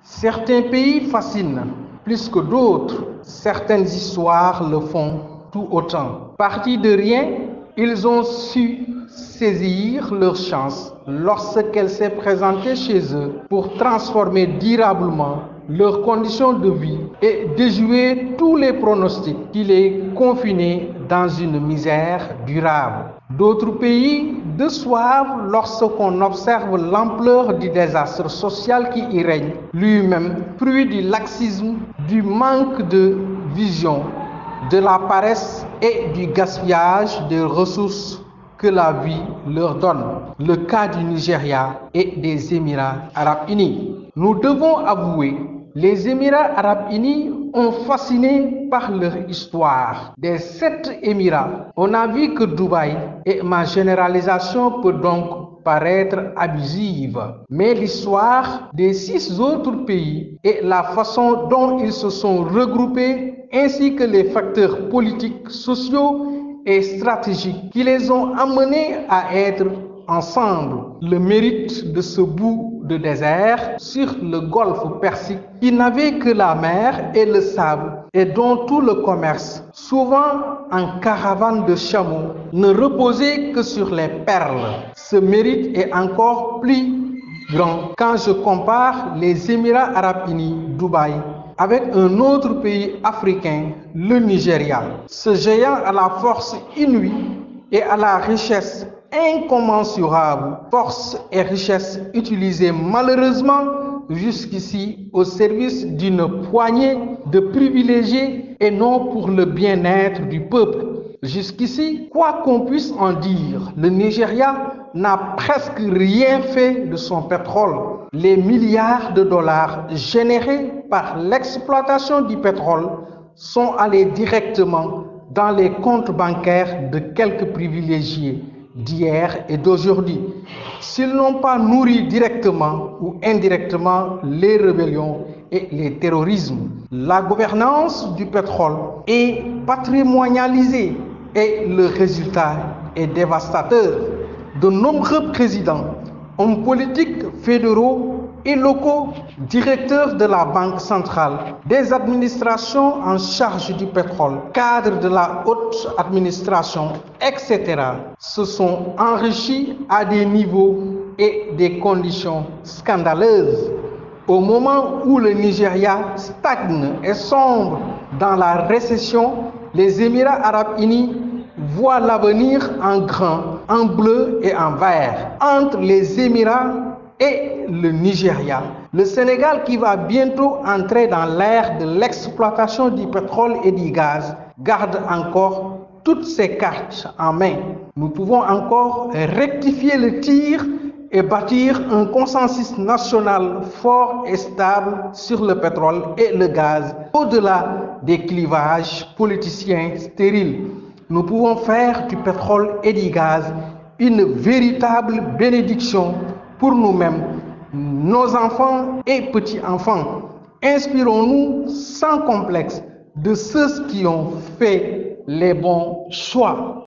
Certains pays fascinent plus que d'autres. Certaines histoires le font tout autant. Partis de rien, ils ont su saisir leur chance lorsqu'elle s'est présentée chez eux pour transformer durablement leurs conditions de vie et déjouer tous les pronostics qui les confinaient dans une misère durable. D'autres pays déçoivent lorsqu'on observe l'ampleur du désastre social qui y règne, lui-même fruit du laxisme, du manque de vision, de la paresse et du gaspillage des ressources que la vie leur donne. Le cas du Nigeria et des Émirats arabes unis. Nous devons avouer, les Émirats arabes unis ont fasciné par leur histoire. Des 7 Émirats, on n'a vu que Dubaï, et ma généralisation peut donc paraître abusive. Mais l'histoire des 6 autres pays et la façon dont ils se sont regroupés, ainsi que les facteurs politiques, sociaux et stratégiques qui les ont amenés à être ensemble. Le mérite de ce bout de désert sur le golfe Persique qui n'avait que la mer et le sable et dont tout le commerce, souvent en caravane de chameaux, ne reposait que sur les perles. Ce mérite est encore plus grand quand je compare les Émirats arabes unis, Dubaï, avec un autre pays africain, le Nigeria. Ce géant à la force inouïe et à la richesse incommensurable, force et richesse utilisées malheureusement jusqu'ici au service d'une poignée de privilégiés et non pour le bien-être du peuple. Jusqu'ici, quoi qu'on puisse en dire, le Nigeria n'a presque rien fait de son pétrole. Les milliards de dollars générés par l'exploitation du pétrole sont allés directement dans les comptes bancaires de quelques privilégiés d'hier et d'aujourd'hui. S'ils n'ont pas nourri directement ou indirectement les rébellions et les terrorismes, la gouvernance du pétrole est patrimonialisée et le résultat est dévastateur. De nombreux présidents, hommes politiques fédéraux et locaux, directeurs de la Banque centrale, des administrations en charge du pétrole, cadres de la haute administration, etc., se sont enrichis à des niveaux et des conditions scandaleuses. Au moment où le Nigeria stagne et sombre dans la récession, les Émirats arabes unis voient l'avenir en grand, en bleu et en vert. Entre les Émirats et le Nigeria, le Sénégal qui va bientôt entrer dans l'ère de l'exploitation du pétrole et du gaz garde encore toutes ses cartes en main. Nous pouvons encore rectifier le tir et bâtir un consensus national fort et stable sur le pétrole et le gaz, au-delà des clivages politiciens stériles. Nous pouvons faire du pétrole et du gaz une véritable bénédiction pour nous-mêmes, nos enfants et petits-enfants. Inspirons-nous sans complexe de ceux qui ont fait les bons choix.